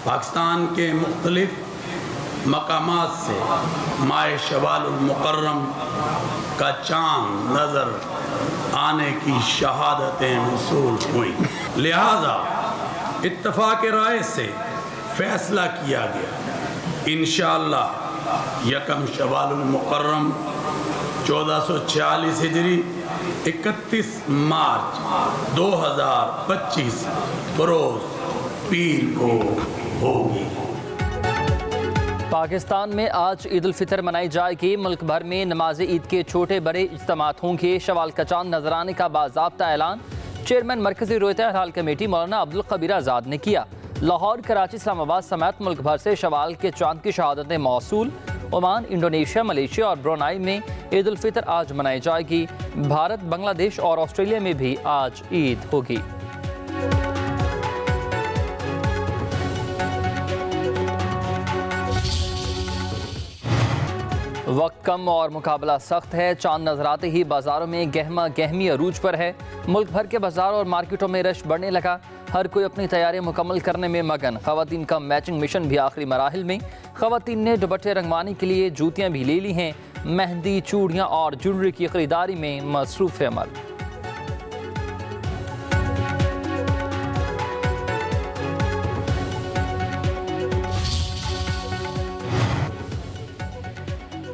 पाकिस्तान के मुख्तलिफ मकामात से माह शवालुल मुकर्रम का चाँद नज़र आने की शहादतें मौसूल हुई। लिहाजा इत्तफ़ाक़ राय से फ़ैसला किया गया इंशाअल्लाह यकम शवालुल मुकर्रम 1446 हिजरी 31 मार्च 2025 बरोज़ पीर को होगी। पाकिस्तान में आज ईद उल फितर मनाई जाएगी। मुल्क भर में नमाज ईद के छोटे बड़े इज्तिमात होंगे। शवाल का चांद नजर आने का बाज़ाब्ता ऐलान चेयरमैन मरकज़ी रोयत हलाल कमेटी मौलाना अब्दुल कबीर आज़ाद ने किया। लाहौर, कराची, इस्लामाबाद समेत मुल्क भर से शवाल के चांद की शहादतें मौसूल। ओमान, इंडोनेशिया, मलेशिया और ब्रुनाई में ईद उल फितर आज मनाई जाएगी। भारत, बांग्लादेश और ऑस्ट्रेलिया में भी आज ईद होगी। वक्त कम और मुकाबला सख्त है। चांद नजर आते ही बाजारों में गहमा गहमी अरूज पर है। मुल्क भर के बाजारों और मार्केटों में रश बढ़ने लगा। हर कोई अपनी तैयारियां मुकम्मल करने में मगन। खवातीन का मैचिंग मिशन भी आखिरी मराहिल में। खवातीन ने दुपट्टे रंगवाने के लिए जूतियां भी ले ली हैं। मेहंदी, चूड़ियां और ज्वेलरी की खरीदारी में मसरूफ़ अमल।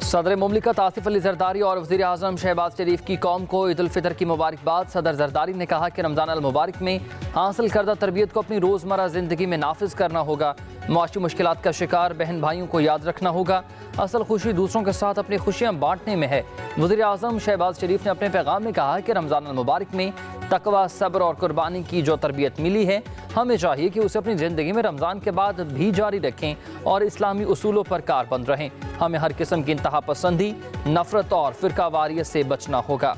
सदर मुमलिकत आसिफ अली जरदारी और वज़ीर आज़म शहबाज शरीफ की कौम को ईद उल फितर की मुबारकबाद। सदर जरदारी ने कहा कि रमज़ान अल मुबारक में हासिल करदा तरबियत को अपनी रोज़मर्रा ज़िंदगी में नाफिज करना होगा। मुआशी मुश्किलात का शिकार बहन भाइयों को याद रखना होगा। असल खुशी दूसरों के साथ अपनी खुशियाँ बांटने में है। वज़ीर आज़म शहबाज शरीफ ने अपने पैगाम में कहा कि रमज़ान अल मुबारक में तकवा, सब्र और कुर्बानी की जो तरबियत मिली है, हमें चाहिए कि उसे अपनी ज़िंदगी में रमज़ान के बाद भी जारी रखें और इस्लामी उसूलों पर कारबंद रहें। हमें हर किस्म की इंतहा पसंदी, नफरत और फ़िरकावारियत से बचना होगा।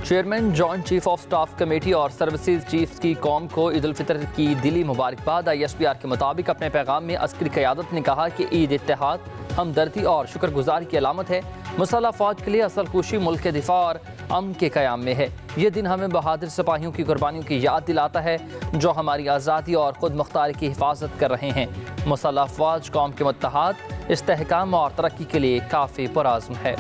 Chairman, joint chief of staff committee और सर्विसेज चीफ की कौम को ईद उल फितर की दिली मुबारकबाद। ISPR के मुताबिक अपने पैगाम में अस्करी क़यादत ने कहा कि ईद इत्तेहाद, हमदर्दी और शुक्रगुजारी की अलामत है। मुसल्लह फ़ौज के लिए असल खुशी मुल्क के दिफा और अमन के क़याम में है। ये दिन हमें बहादुर सिपाहियों की कुर्बानियों की याद दिलाता है जो हमारी आज़ादी और ख़ुद मुख्तारी की हिफाजत कर रहे हैं। मुसल्लह फ़ौज कौम के मुत्तहाद, इस्तेहकाम और तरक्की के लिए काफ़ी पुरअज़्म है।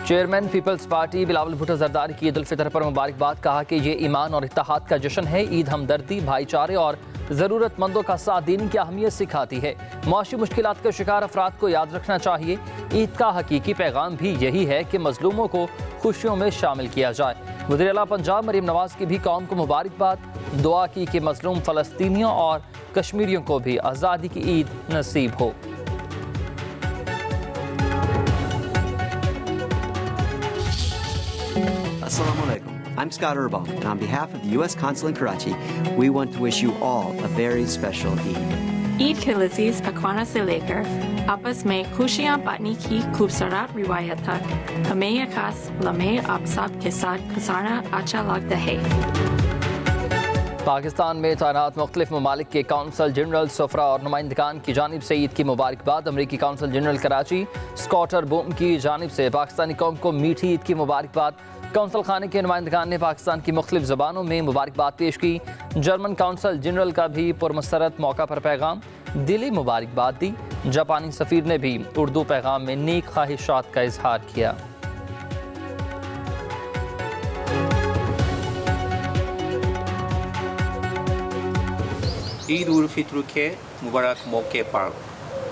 Chairman Peoples Party Bilawal Bhutto Zardari की ईद उल फितर पर मुबारकबाद। कहा कि ये ईमान और इत्तेहाद का जश्न है। ईद हमदर्दी, भाईचारे और ज़रूरतमंदों का साथ देने की अहमियत सिखाती है। मुआशी मुश्किलात के शिकार अफराद को याद रखना चाहिए। ईद का हकीकी पैगाम भी यही है कि मजलूमों को खुशियों में शामिल किया जाए। वज़ीर आला पंजाब मरीम नवाज की भी कौम को मुबारकबाद। दुआ की कि मजलूम फ़लस्तीनियों और कश्मीरियों को भी आज़ादी की ईद नसीब हो। Assalamu alaikum. I'm Scott Urban, and on behalf of the U.S. Consul in Karachi, we want to wish you all a very special Eid. Eid के लजीज पकवाना से लेकर आपस में खुशियाँ बांटने की खूबसूरत रिवायत तक हमें यह खास लम्हे आप सब के साथ गुजारना अच्छा लगता है। पाकिस्तान में तैनात मुख्तलिफ ममालिक के काउंसल जनरल, सफरा और नुमाइंदगान की जानिब से ईद की मुबारकबाद। अमरीकी काउंसल जनरल कराची स्कॉटर बोम की जानिब से पाकिस्तानी कौम को मीठी ईद की मुबारकबाद। काउंसल खाने के नुमाइंदगान ने पाकिस्तान की मुख्तलिफ ज़बानों में मुबारकबाद पेश की। जर्मन काउंसल जनरल का भी पुरमसरत मौका पर पैगाम, दिली मुबारकबाद दी। जापानी सफ़ीर ने भी उर्दू पैगाम में नेक ख्वाहिशात का इजहार किया। ईद उल फितर के मुबारक मौके पर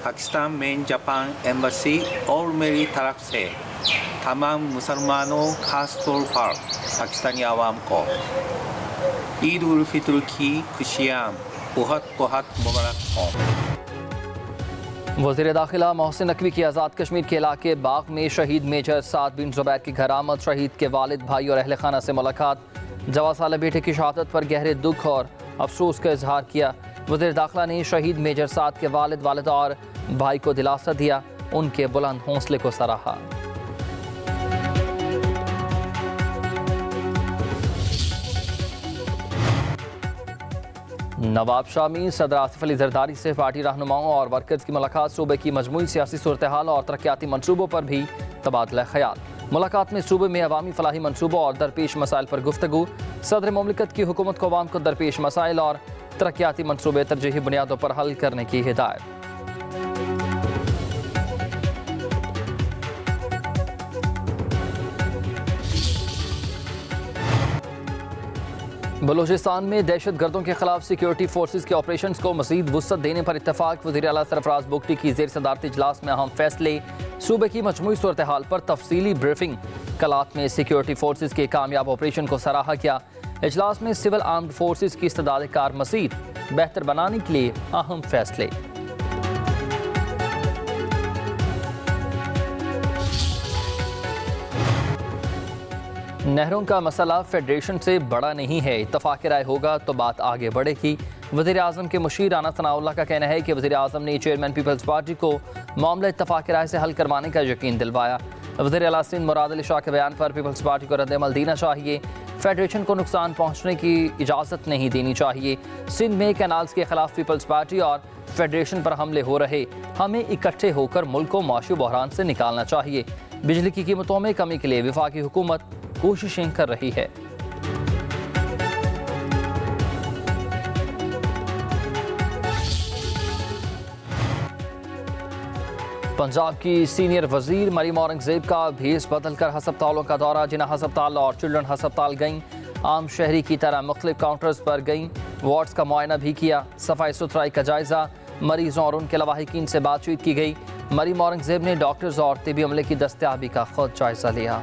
पाकिस्तान में जापान एम्बेसी और मेरी तरफ से तमाम मुसलमानों, खास तौर पर पाकिस्तानी आवाम को ईद उल फितर की खुशियाँ बहुत बहुत मुबारक हों। वज़ीर दाखिला मोहसिन नकवी की आज़ाद कश्मीर के इलाके बाग में शहीद मेजर साद बिन ज़ुबैर की घर आमद। शहीद के वालिद, भाई और अहल खाना से मुलाकात। जवा साल बेटे की शहादत पर गहरे दुख और अफसोस का इजहार किया। वज़ीर दाखिला ने शहीद मेजर साद के वालिद, वालिदा और भाई को दिलासा दिया। उनके बुलंद हौसले को सराहा। नवाब शाह में सदर आसिफ अली जरदारी से पार्टी रहनुमाओं और वर्कर्स की मुलाकात। सूबे की मजमूई सियासी सूरत हाल और तरक्याती मनसूबों पर भी तबादला ख्याल। मुलाकात में सूबे में अवामी फलाही मनसूबों और दरपेश मसाइल पर गुफ्तगू। सदर मुमलिकत की हुकूमत को अवाम को दरपेश मसाइल और तरक्याती मनसूबे तरजीही बुनियादों पर हल करने की हिदायत। बलूचिस्तान में दहशत गर्दों के खिलाफ सिक्योरिटी फोर्सेज के ऑपरेशन को मजीद वुसअत देने पर इत्तफाक। वज़ीर आला सरफराज बुगटी की ज़ेर सदारती इजलास में अहम फैसले। सूबे की मजमूई सूरत हाल पर तफसीली ब्रीफिंग। कलात में सिक्योरिटी फोर्सेज के कामयाब ऑपरेशन को सराहा किया। इजलास में सिविल आर्म्ड फोर्सेज की इस्तेदाद कार मज़ीद बेहतर बनाने के लिए अहम फैसले। नहरों का मसला फेडरेशन से बड़ा नहीं है, इत्तफाक राय होगा तो बात आगे बढ़ेगी। वज़ीर आज़म के मुशीर राना सनाउल्लाह का कहना है कि वज़ीर आज़म ने चेयरमैन पीपल्स पार्टी को मामला इत्तफाक राय से हल करवाने का यकीन दिलवाया। वज़ीर आला सिंध मुराद अली शाह के बयान पर पीपल्स पार्टी को रद्द-ए-अमल देना चाहिए। फेडरेशन को नुकसान पहुँचने की इजाज़त नहीं देनी चाहिए। सिंध में कैनाल्स के खिलाफ पीपल्स पार्टी और फेडरेशन पर हमले हो रहे, हमें इकट्ठे होकर मुल्क को माशी बहरान से निकालना चाहिए। बिजली की कीमतों में कमी के लिए वफाकी हुकूमत कोशिशें कर रही है। पंजाब की सीनियर वजीर मरीम औरंगजेब का भेस बदलकर हस्पतालों का दौरा। जिना हस्पताल और चिल्ड्रन हस्पताल गईं, आम शहरी की तरह मुख्तलिफ काउंटर्स पर गईं, वार्ड्स का मुआयना भी किया, सफाई सुथराई का जायजा, मरीजों और उनके लवाहिकीन से बातचीत की गई। मरीम औरंगजेब ने डॉक्टर्स और तिबी अमले की दस्तयाबी का खुद जायजा लिया।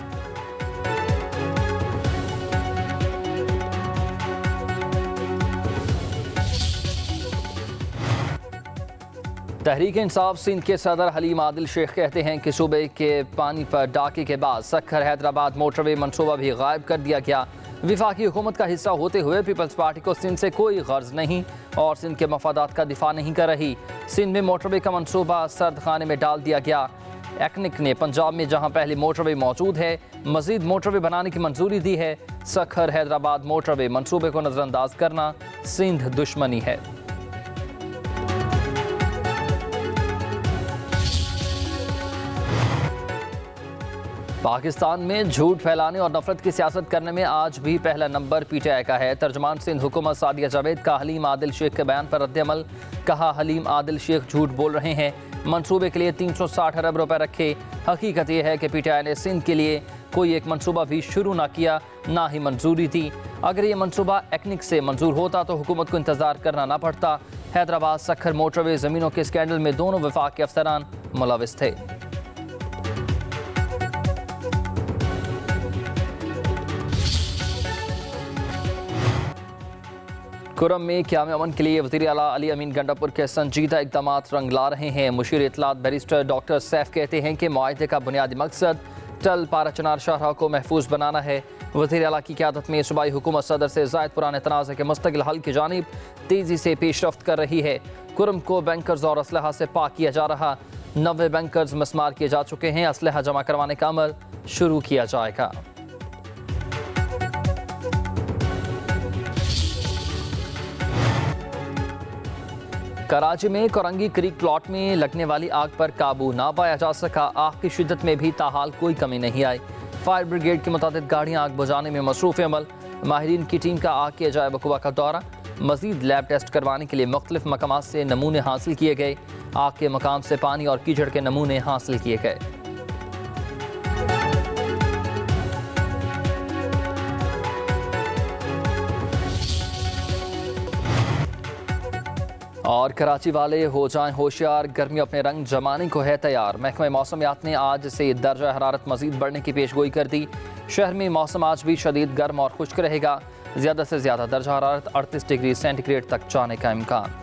तहरीक इंसाफ सिंध के सदर हलीम आदिल शेख कहते हैं कि सूबे के पानी पर डाके के बाद सक्खर हैदराबाद मोटरवे मनसूबा भी गायब कर दिया गया। विफाकी हुकूमत का हिस्सा होते हुए पीपल्स पार्टी को सिंध से कोई गर्ज नहीं और सिंध के मफादात का दिफा नहीं कर रही। सिंध में मोटरवे का मनसूबा सर्द खाने में डाल दिया गया। एक्निक ने पंजाब में जहां पहले मोटरवे मौजूद है मजीद मोटरवे बनाने की मंजूरी दी है। सक्खर हैदराबाद मोटरवे मनसूबे को नजरअंदाज करना सिंध दुश्मनी है। पाकिस्तान में झूठ फैलाने और नफरत की सियासत करने में आज भी पहला नंबर पीटीआई का है। तर्जुमान सिंध हुकूमत सादिया जावेद का हलीम आदिल शेख के बयान पर रद्द-ए-अमल। कहा, हलीम आदिल शेख झूठ बोल रहे हैं, मंसूबे के लिए 360 अरब रुपए रखे। हकीकत यह है कि पीटीआई ने सिंध के लिए कोई एक मंसूबा भी शुरू ना किया, ना ही मंजूरी दी। अगर ये मंसूबा एक्निक से मंजूर होता तो हुकूमत को इंतजार करना ना पड़ता। हैदराबाद सक्खर मोटरवे ज़मीनों के स्कैंडल में दोनों वफाक के अफसरान मुलविस थे। कुरम में क़याम अमन के लिए वज़ीर आला अली अमीन गंडापुर के संजीदा इक़दामात रंग ला रहे हैं। मुशीर इत्तलात बैरिस्टर डॉक्टर सैफ कहते हैं कि मुआहदे का बुनियादी मकसद टल पारा चनार शाहराह को महफूज बनाना है। वज़ीर आला की क़यादत में सूबाई हुकूमत सदर से ज़ायद पुराने तनाज़े के मुस्तकिल हल की जानिब तेज़ी से पेशरफ्त कर रही है। कुरम को बैंकर्स और असलहा से पाक किया जा रहा। 90 बैंकर्स मस्मार किए जा चुके हैं। असलहा जमा करवाने का अमल शुरू किया जाएगा। कराची में कोरंगी क्रीक प्लॉट में लगने वाली आग पर काबू ना पाया जा सका। आग की शिद्दत में भी ताहाल कोई कमी नहीं आई। फायर ब्रिगेड की मुताबिक गाड़ियां आग बुझाने में मसरूफ़ अमल। माहिरीन की टीम का आग के अजायब वक़ुआ का दौरा। मजीद लैब टेस्ट करवाने के लिए मुख्तलिफ मकामात से नमूने हासिल किए गए। आग के मकाम से पानी और कीचड़ के नमूने हासिल किए गए। और कराची वाले हो जाएं होशियार, गर्मी अपने रंग जमाने को है तैयार। महकमा मौसमियात ने आज से दर्जा हरारत मजीद बढ़ने की पेशगोई कर दी। शहर में मौसम आज भी शदीद गर्म और खुश्क रहेगा। ज़्यादा से ज़्यादा दर्जा हरारत 38 डिग्री सेंटीग्रेड तक जाने का इम्कान।